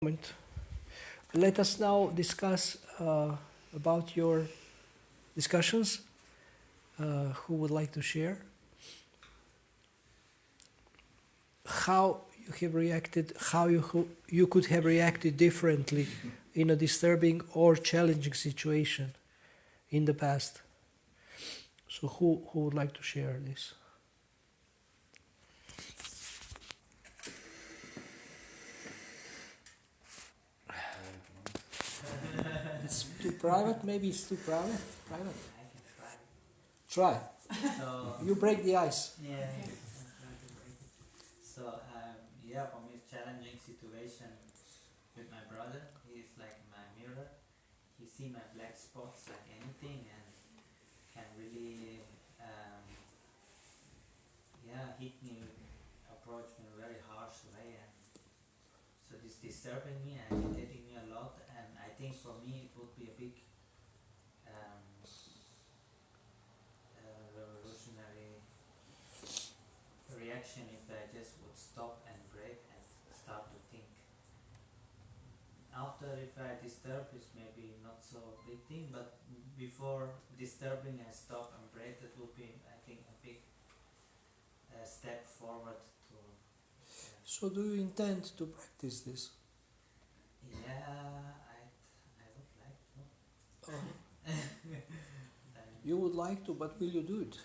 Moment. Let us now discuss about your discussions. Who would like to share? How you have reacted, how you could have reacted differently in a disturbing or challenging situation in the past. So who would like to share this? It's too private, maybe it's too private. Private. I can try. Try. So You break the ice. yeah, I'm trying to break it. So yeah, for me, it's challenging situation with my brother. He's like my mirror. He see my black spots like anything and can really hit me, approach me in a very harsh way, and so this disturbing me and agitating me a lot. And I think for me it would be a big um, revolutionary reaction if I just would stop and break and start to think. After, if I disturb, it's maybe not so big thing, but before disturbing I stop and break, that would be, I think, a big step forward to. So do you intend to practice this? Yeah, I would like to. You would like to, but will you do it?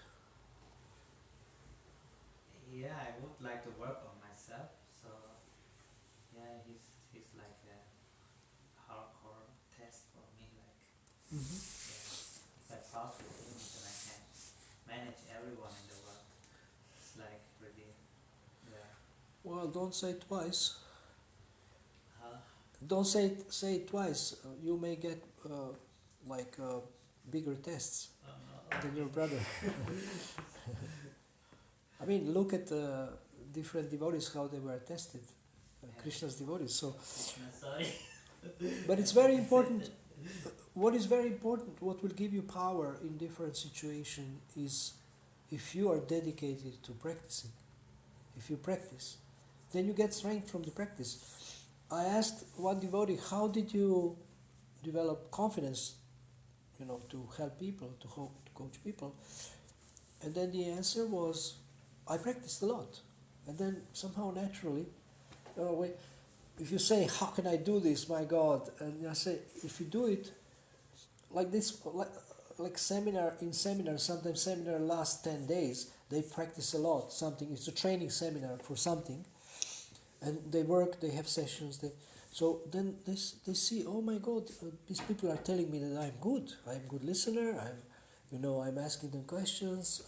Yeah, I would like to work on myself. So yeah, he's like a hardcore test for me. Like if I pass with him, then I can manage everyone in the world. It's like really, yeah. Well, don't say it twice. Huh? Don't say it twice. You may get bigger tests than your brother. I mean, look at different devotees how they were tested. Krishna's devotees. So, Sorry. but it's very important. What is very important, what will give you power in different situations is if you are dedicated to practicing. If you practice, then you get strength from the practice. I asked one devotee, how did you develop confidence, to help people, to coach people? And then the answer was, I practiced a lot. And then somehow naturally, if you say, how can I do this, my God? And I say, if you do it like this, like seminar, sometimes seminar lasts 10 days, they practice a lot, something, it's a training seminar for something, and they work, they have sessions, so then they see, oh my God, these people are telling me that I'm a good listener, I'm asking them questions,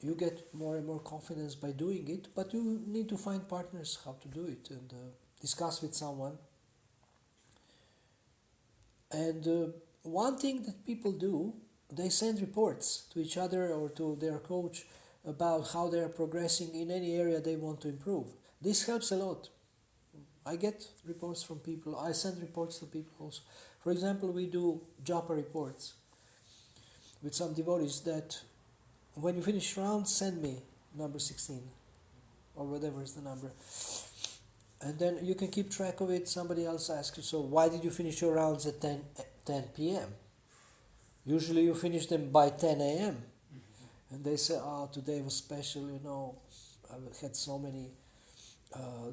you get more and more confidence by doing it, but you need to find partners how to do it and discuss with someone. And one thing that people do, they send reports to each other or to their coach about how they are progressing in any area they want to improve. This helps a lot. I get reports from people. I send reports to people also. For example, we do japa reports with some devotees that when you finish round, send me number 16 or whatever is the number. And then you can keep track of it. Somebody else asks you, so why did you finish your rounds at 10 p.m.? Usually you finish them by 10 a.m. And they say, today was special, I had so many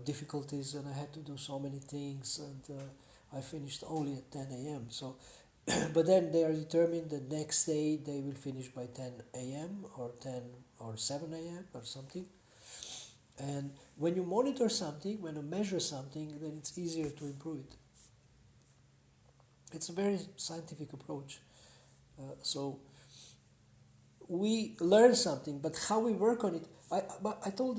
difficulties and I had to do so many things and I finished only at 10 a.m. So, but then they are determined the next day they will finish by 10 a.m. or 10 or 7 a.m. or something. And when you monitor something, when you measure something, then it's easier to improve it. It's a very scientific approach. So we learn something, but how we work on it. I told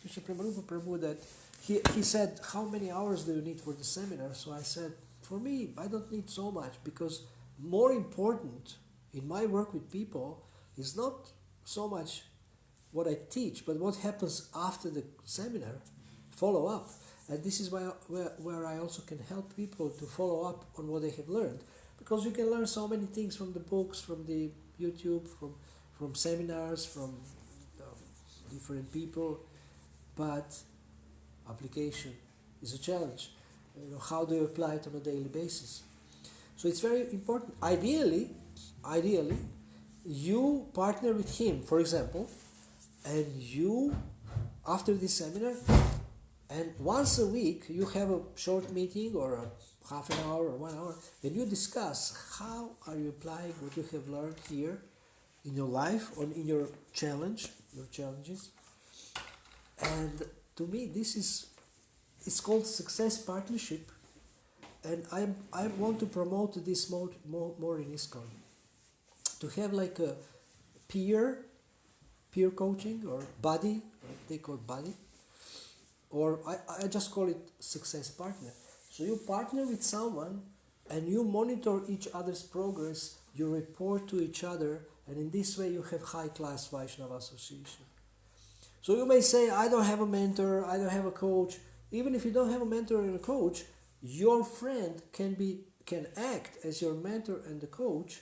Krishna Prabhu that he said, how many hours do you need for the seminar? So I said, for me, I don't need so much, because more important in my work with people is not so much what I teach, but what happens after the seminar, follow up. And this is where I also can help people to follow up on what they have learned. Because you can learn so many things from the books, from the YouTube, from seminars, from different people, but application is a challenge. How do you apply it on a daily basis? So it's very important. Ideally, you partner with him, for example, and you, after this seminar, and once a week you have a short meeting or a half an hour or 1 hour, and you discuss how are you applying what you have learned here in your life or in your challenges. And to me, it's called success partnership, and I want to promote this more in ISKCON. To have like a peer coaching or buddy, they call it buddy, or I just call it success partner. So you partner with someone and you monitor each other's progress, you report to each other, and in this way you have high-class Vaishnava association. So you may say, I don't have a mentor, I don't have a coach. Even if you don't have a mentor and a coach, your friend can act as your mentor and the coach,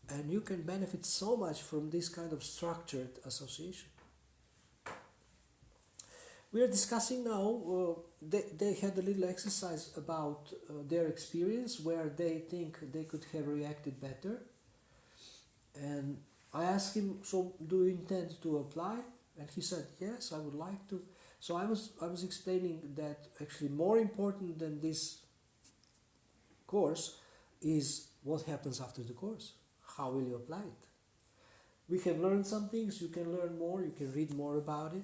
and you can benefit so much from this kind of structured association. We are discussing now, they had a little exercise about their experience where they think they could have reacted better. And I asked him, so do you intend to apply? And he said, yes, I would like to. So I was explaining that actually more important than this course is what happens after the course. How will you apply it? We have learned some things, you can learn more, you can read more about it.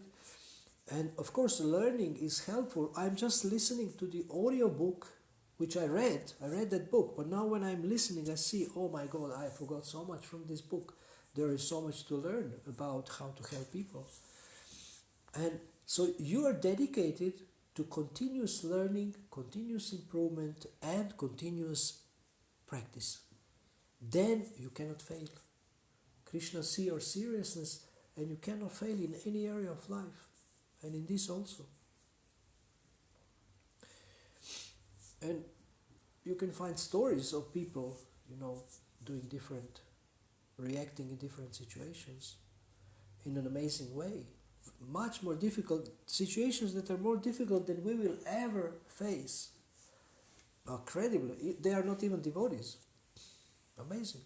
And of course, learning is helpful. I'm just listening to the audio book, which I read that book, but now when I'm listening, I see, oh my God, I forgot so much from this book. There is so much to learn about how to help people. And so you are dedicated to continuous learning, continuous improvement, and continuous practice. Then you cannot fail. Krishna sees your seriousness, and you cannot fail in any area of life, and in this also. And you can find stories of people, doing different, reacting in different situations in an amazing way. Much more difficult situations that are more difficult than we will ever face. Incredibly, they are not even devotees. Amazing.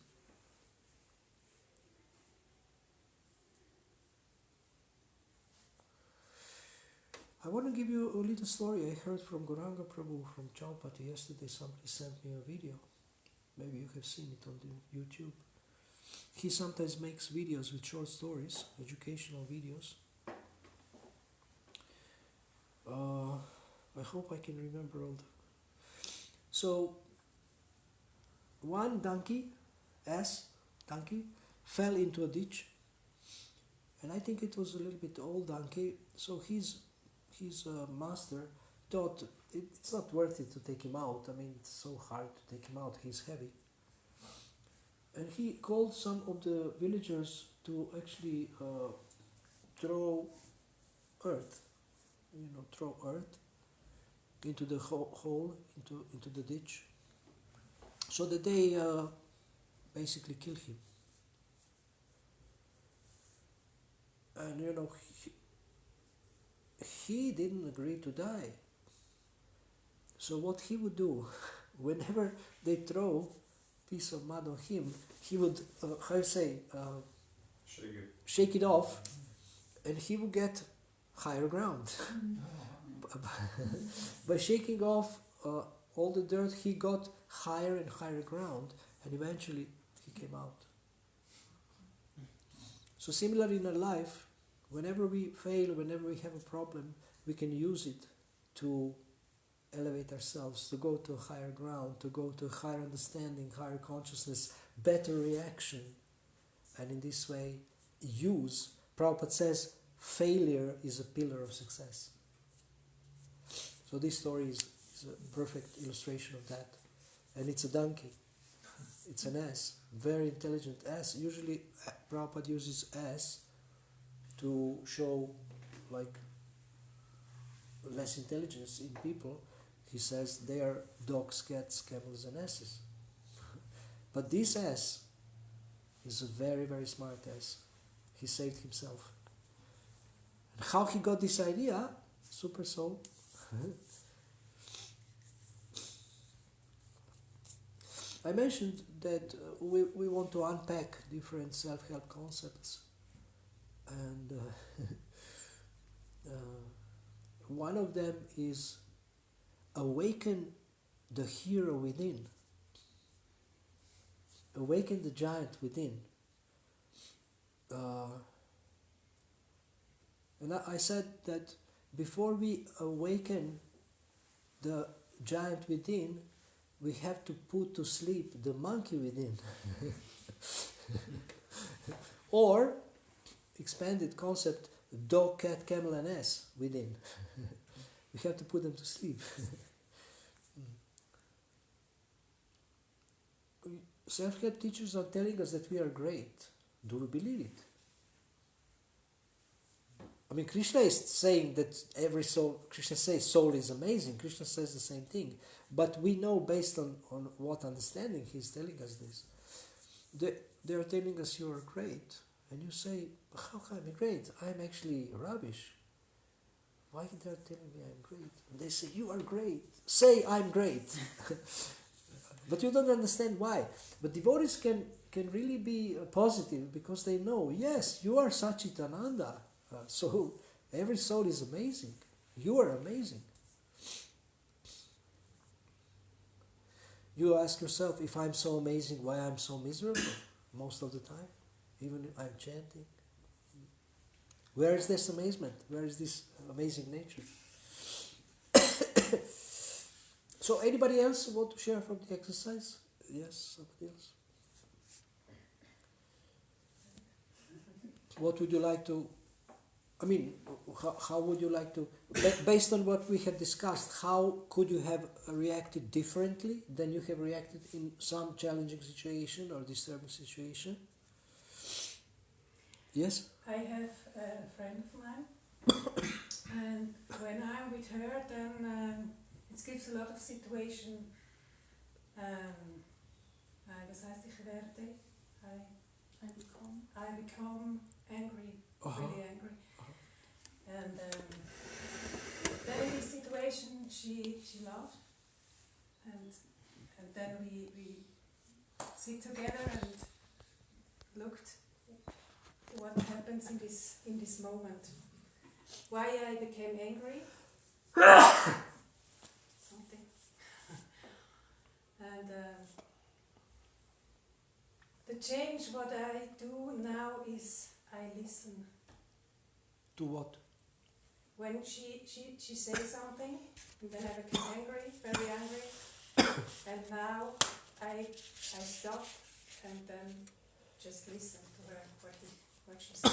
I want to give you a little story I heard from Gauranga Prabhu from Chaupati yesterday. Somebody sent me a video. Maybe you have seen it on the YouTube. He sometimes makes videos with short stories, educational videos. I hope I can remember all the... So, one donkey, fell into a ditch. And I think it was a little bit old donkey. So his master thought it's not worth it to take him out. I mean, it's so hard to take him out. He's heavy. And he called some of the villagers to actually throw earth into the hole, into the ditch, so that they basically kill him. And he didn't agree to die. So what he would do, whenever they throw a piece of mud on him, he would, shake it off, and he would get higher ground. By shaking off all the dirt, he got higher and higher ground, and eventually he came out. So similarly in our life, whenever we fail, whenever we have a problem, we can use it to elevate ourselves, to go to a higher ground, to go to a higher understanding, higher consciousness, better reaction. And in this way, Prabhupada says, failure is a pillar of success. So this story is a perfect illustration of that. And it's a donkey. It's an ass. Very intelligent ass. Usually Prabhupada uses ass to show less intelligence in people. He says they are dogs, cats, camels and asses. But this ass is a very, very smart ass. He saved himself. And how he got this idea? Super soul. I mentioned that we want to unpack different self-help concepts, and one of them is awaken the hero within, awaken the giant within. And I said that before we awaken the giant within, we have to put to sleep the monkey within. Or, expanded concept, dog, cat, camel and ass within. We have to put them to sleep. Self-help teachers are telling us that we are great. Do we believe it? I mean, Krishna is saying that every soul, Krishna says soul is amazing. Krishna says the same thing. But we know based on what understanding he's telling us this. They are telling us you are great. And you say, how can I be great? I'm actually rubbish. Why they are telling me I'm great? And they say, you are great. Say I'm great. But you don't understand why. But devotees can really be positive because they know, yes, you are Sachitananda. So every soul is amazing. You are amazing. You ask yourself, if I'm so amazing, why I'm so miserable most of the time, even if I'm chanting. Where is this amazement? Where is this amazing nature? So anybody else want to share from the exercise? Yes, somebody else? What would you like to, I mean, how would you like to, based on what we have discussed, how could you have reacted differently than you have reacted in some challenging situation or disturbing situation? Yes? I have a friend of mine, and when I'm with her, then it gives a lot of situation. Was heißt ich werde? I become angry, really angry. And then in this situation, she laughed, and then we sit together and looked what happens in this moment. Why I became angry. Something. And the change what I do now is I listen. To what? When she says something, and then I become angry, very angry, and now I stop and then just listen to her what she said.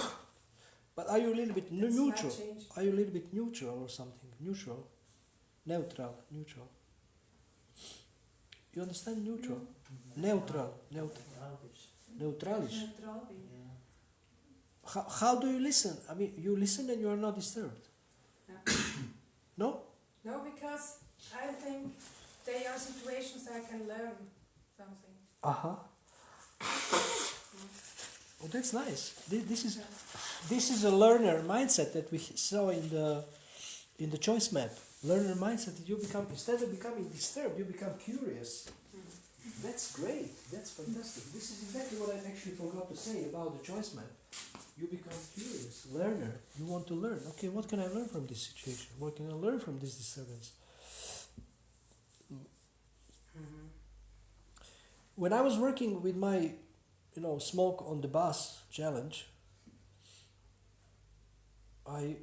But are you a little bit That's neutral? my change. Are you a little bit neutral or something? Neutral? Neutral. You understand neutral? Neutral. Neutralisch. Neutral. How do you listen? I mean, you listen and you are not disturbed. Yeah. No? No, because I think they are situations I can learn something. Uh-huh. Oh, that's nice. This is a learner mindset that we saw in the choice map. Learner mindset that you become, instead of becoming disturbed, you become curious. That's great. That's fantastic. This is exactly what I actually forgot to say about the choice map. You become curious, learner. You want to learn. Okay, what can I learn from this situation? What can I learn from this disturbance? Mm-hmm. When I was working with my, smoke on the bus challenge, I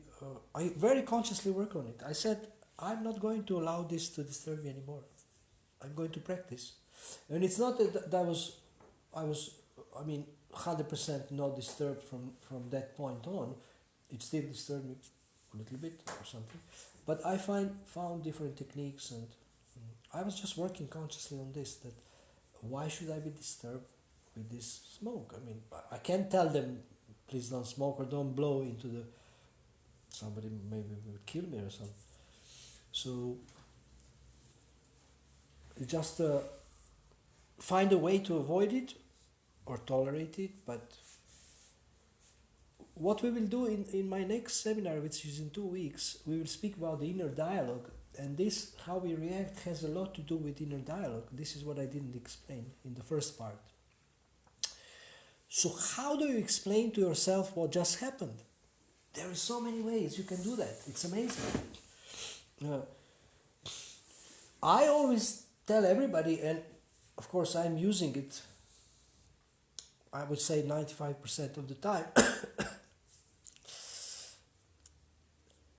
very consciously work on it. I said, I'm not going to allow this to disturb me anymore. I'm going to practice. And it's not that I was 100% not disturbed from that point on. It still disturbed me a little bit or something. But I found different techniques, and I was just working consciously on this, that why should I be disturbed with this smoke? I mean, I can't tell them, please don't smoke or don't blow into the, somebody maybe will kill me or something. So, just find a way to avoid it or tolerate it. But what we will do in my next seminar, which is in 2 weeks, we will speak about the inner dialogue, And this, how we react, has a lot to do with inner dialogue. This is what I didn't explain in the first part. So how do you explain to yourself what just happened? There are so many ways you can do that. It's amazing. I always tell everybody, and of course I'm using it, I would say 95% of the time,